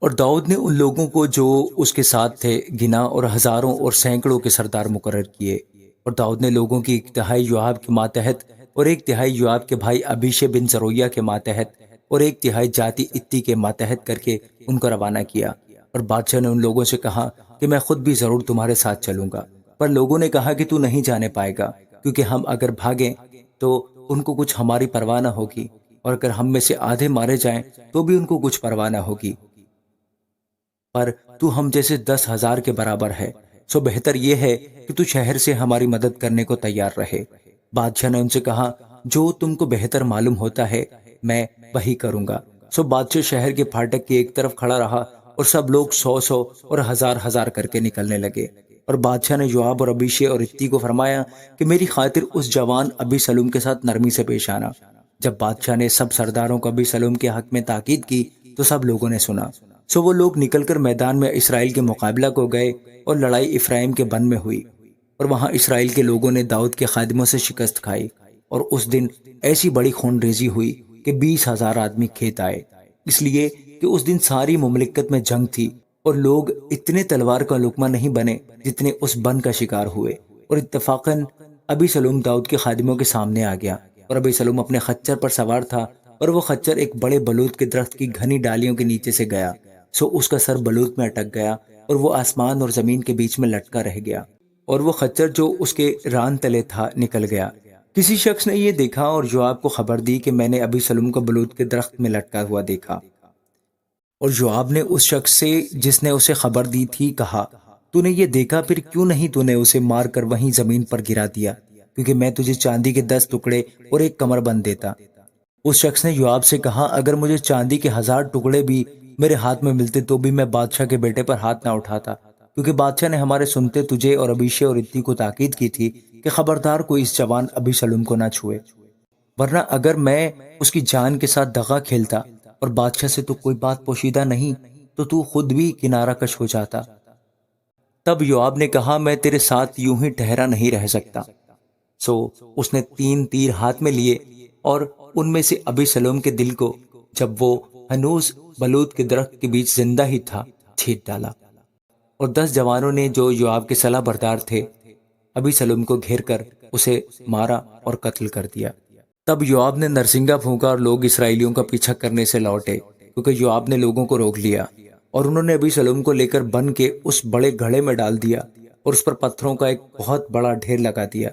اور داؤد نے ان لوگوں کو جو اس کے ساتھ تھے گنا اور ہزاروں اور سینکڑوں کے سردار مقرر کیے۔ اور داؤد نے لوگوں کی ایک تہائی یوآب کے ماتحت اور ایک تہائی یوآب کے بھائی ابیشے بن زرویہ کے ماتحت اور ایک تہائی جاتی اتی کے ماتحت کر کے ان کو روانہ کیا۔ اور بادشاہ نے ان لوگوں سے کہا کہ میں خود بھی ضرور تمہارے ساتھ چلوں گا، پر لوگوں نے کہا کہ تو نہیں جانے پائے گا، کیونکہ ہم اگر بھاگیں تو ان کو کچھ ہماری پرواہ نہ ہوگی، اور اگر ہم میں سے آدھے مارے جائیں تو بھی ان کو کچھ پرواہ نہ ہوگی، پر تو ہم جیسے 10,000 کے برابر ہے، سو بہتر یہ ہے کہ تو شہر سے ہماری مدد کرنے کو تیار رہے۔ بادشاہ نے ان سے کہا جو تم کو بہتر معلوم ہوتا ہے میں وہی کروں گا۔ سو بادشاہ شہر کے پھاٹک کی ایک طرف کھڑا رہا اور سب لوگ 100 اور 1000 کر کے نکلنے لگے۔ اور بادشاہ نے یوآب اور ابیشے اور اتی کو فرمایا کہ میری خاطر اس جوان ابی سلوم کے ساتھ نرمی سے پیش آنا۔ جب بادشاہ نے سب سرداروں کو ابی سلوم کے حق میں تاکید کی تو سب لوگوں نے سنا۔ سو وہ لوگ نکل کر میدان میں اسرائیل کے مقابلہ کو گئے، اور لڑائی افرائیم کے بن میں ہوئی، اور وہاں اسرائیل کے لوگوں نے داؤد کے خادموں سے شکست کھائی۔ اور اس دن ایسی بڑی خون ریزی ہوئی کہ 20,000 آدمی کھیت آئے، اس لیے کہ اس دن ساری مملکت میں جنگ تھی، اور لوگ اتنے تلوار کا لقمہ نہیں بنے جتنے اس بن کا شکار ہوئے۔ اور اتفاقاً ابی سلوم داؤد کے خادموں کے سامنے آ گیا، اور ابی سلوم اپنے خچر پر سوار تھا، اور وہ خچر ایک بڑے بلوت کے درخت کی گھنی ڈالیوں کے نیچے سے گیا، سو اس کا سر بلوت میں اٹک گیا، اور وہ آسمان اور زمین کے بیچ میں لٹکا رہ گیا، اور وہ خچر جو اس کے ران تلے تھا نکل گیا۔ کسی شخص نے یہ دیکھا اور جواب کو خبر دی کہ میں نے ابی سلوم کو بلوت کے درخت میں لٹکا ہوا دیکھا۔ اور جواب نے اس شخص سے جس نے اسے خبر دی تھی کہا تو نے یہ دیکھا، پھر کیوں نہیں تو نے اسے مار کر وہیں زمین پر گرا دیا، کیونکہ میں تجھے چاندی کے 10 ٹکڑے اور ایک کمر بند دیتا۔ اس شخص نے جواب سے کہا اگر مجھے چاندی کے 1000 ٹکڑے بھی میرے ہاتھ میں ملتے تو بھی میں بادشاہ کے بیٹے پر ہاتھ نہ اٹھاتا، کیونکہ بادشاہ نے ہمارے سنتے تجھے اور ابیشے اور اتی کو تاکید کی تھی کہ خبردار کوئی اس جوان ابی سلوم کو نہ چھوئے، ورنہ اگر میں اس کی جان کے ساتھ دغا کھیلتا اور بادشاہ سے تو کوئی بات پوشیدہ نہیں تو خود بھی کنارہ کش ہو جاتا۔ تب یوآب نے کہا میں تیرے ساتھ یوں ہی ٹھہرا نہیں رہ سکتا۔ سو اس نے 3 تیر ہاتھ میں لیے اور ان میں سے ابی سلوم کے دل کو، جب وہ ہنوز بلوت کے درخت کے بیچ زندہ ہی تھا، چھید ڈالا۔ اور 10 جوانوں نے جو یوآب کے سلاح بردار تھے ابی سلوم کو گھیر کر اسے مارا اور قتل کر دیا۔ تب یوآب نے نرسنگا پھونکا اور لوگ اسرائیلیوں کا پیچھا کرنے سے لوٹے، کیونکہ یوآب نے لوگوں کو روک لیا، اور انہوں نے ابی سلوم کو لے کر بن کے اس بڑے گھڑے میں ڈال دیا اور اس پر پتھروں کا ایک بہت بڑا ڈھیر لگا دیا،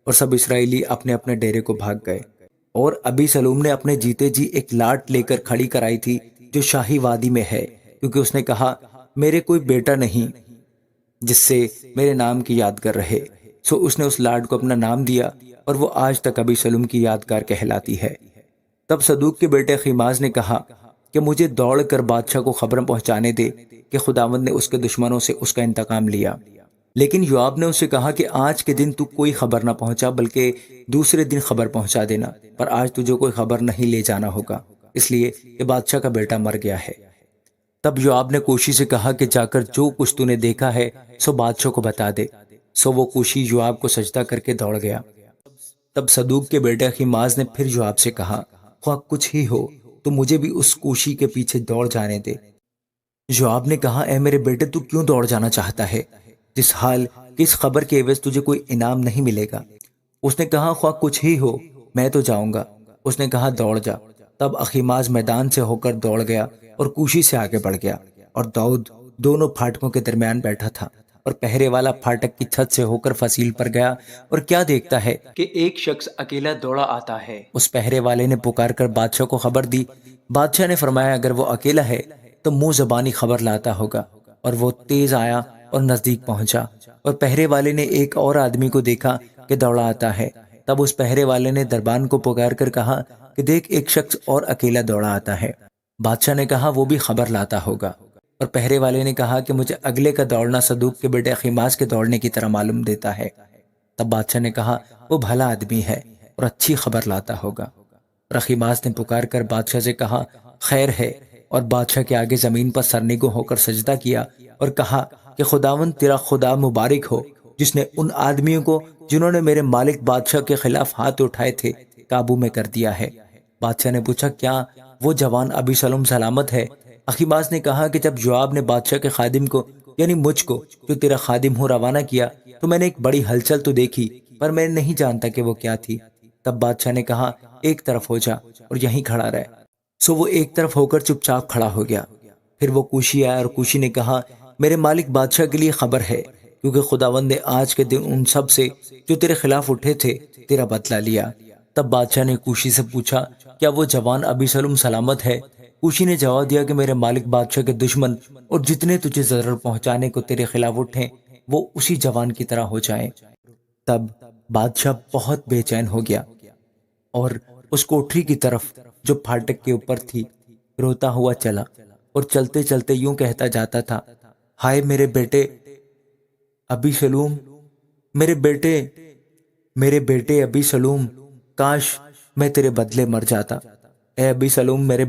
اور سب اسرائیلی اپنے اپنے ڈیرے کو بھاگ گئے۔ اور ابی سلوم نے اپنے جیتے جی ایک لاٹ لے کر کھڑی کرائی تھی جو شاہی وادی میں ہے، کیونکہ اس نے کہا میرے کوئی بیٹا نہیں جس سے میرے نام کی یادگار رہے، سو اس نے اس لاٹ کو اپنا نام دیا، اور وہ آج تک ابی سلوم کی یادگار کہلاتی ہے۔ تب صدوق کے بیٹے اخیماز نے کہا کہ مجھے دوڑ کر بادشاہ کو خبر پہنچانے دے کہ خداوند نے اس کے دشمنوں سے اس کا انتقام لیا۔ لیکن یوآب نے اس سے کہا کہ آج کے دن تو کوئی خبر نہ پہنچا، بلکہ دوسرے دن خبر پہنچا دینا، پر آج تجھے کوئی خبر نہیں لے جانا ہوگا، اس لیے کہ بادشاہ کا بیٹا مر گیا ہے۔ تب یوآب نے کوشی سے کہا کہ جا کر جو کچھ تو نے دیکھا ہے سو بادشاہ کو بتا دے۔ سو وہ کوشی یوآب کو سجدہ کر کے دوڑ گیا۔ تب صدوق کے بیٹے اخیماز نے پھر یوآب سے کہا خواہ کچھ ہی ہو تو مجھے بھی اس کوشی کے پیچھے دوڑ جانے دے۔ یوآب نے کہا اے میرے بیٹے تو کیوں دوڑ جانا چاہتا ہے، جس حال کہ اس خبر کے عوض تجھے کوئی انعام نہیں ملے گا۔ اس نے کہا خواہ کچھ ہی ہو میں تو جاؤں گا۔ اس نے کہا دوڑ جا۔ تب اخیماز میدان سے ہو کر دوڑ گیا اور کوشی سے آگے بڑھ گیا، اور داؤد دونوں پھاٹکوں کے درمیان بیٹھا تھا، اور پہرے والا پھاٹک کی چھت سے ہو کر فصیل پر گیا، اور کیا دیکھتا ہے کہ ایک شخص اکیلا دوڑا آتا ہے۔ اس پہرے والے نے پکار کر بادشاہ کو خبر دی۔ بادشاہ نے فرمایا اگر وہ اکیلا ہے تو منہ زبانی خبر لاتا ہوگا، اور وہ تیز آیا اور نزدیک پہنچا، اور پہرے والے نے ایک اور آدمی کو دیکھا کہ دوڑا آتا ہے۔ تب اس پہرے والے نے دربان کو پکار کر کہا کہ دیکھ ایک شخص اور اکیلا دوڑا آتا ہے۔ بادشاہ نے کہا وہ بھی خبر لاتا ہوگا، اور پہرے والے نے کہا کہ مجھے اگلے کا دوڑنا صدوق کے بیٹے اخیماز کے دوڑنے کی طرح معلوم دیتا ہے۔ تب بادشاہ نے کہا وہ بھلا آدمی ہے اور اچھی خبر لاتا ہوگا۔ اور اخیماز نے پکار کر بادشاہ سے کہا خیر ہے، اور بادشاہ کے آگے زمین پر سرنگوں ہو کر سجدہ کیا اور کہا کہ خداوند تیرا خدا مبارک ہو، جس نے ان آدمیوں کو جنہوں نے میرے مالک بادشاہ کے خلاف ہاتھ اٹھائے تھے قابو میں کر دیا ہے۔ بادشاہ نے پوچھا کیا وہ جوان ابی سلوم سلامت ہے؟ اخیماس نے کہا کہ جب یوآب نے بادشاہ کے خادم کو یعنی مجھ کو جو تیرا خادم ہوں روانہ کیا تو میں نے ایک بڑی ہلچل تو دیکھی پر میں نہیں جانتا کہ وہ کیا تھی۔ تب بادشاہ نے کہا ایک طرف ہو جا اور یہیں کھڑا رہ۔ سو وہ ایک طرف ہو کر چپ چاپ کھڑا ہو گیا۔ پھر وہ کوشی آیا اور کوشی نے کہا میرے مالک بادشاہ کے لیے خبر ہے، کیونکہ خداوند نے آج کے دن ان سب سے جو تیرے خلاف اٹھے تھے تیرا بدلہ لیا۔ تب بادشاہ نے کوشی سے پوچھا کیا وہ جوان ابی سلم سلامت ہے؟ کوشی نے جواب دیا کہ میرے مالک بادشاہ کے دشمن اور جتنے تجھے ضرر پہنچانے کو تیرے خلاف اٹھیں وہ اسی جوان کی طرح ہو جائیں۔ تب بادشاہ بہت بے چین ہو گیا اور اس کوٹری کی طرف جو پھاٹک کے اوپر تھی روتا ہوا چلا اور چلتے چلتے یوں کہتا جاتا تھا، ہائے میرے بیٹے ابی سلوم، میرے بیٹے ابی سلوم، کاش میں تیرے بدلے مر جاتا۔ اے ابی سلوم میرے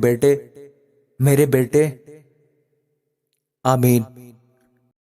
بیٹے۔ آمین۔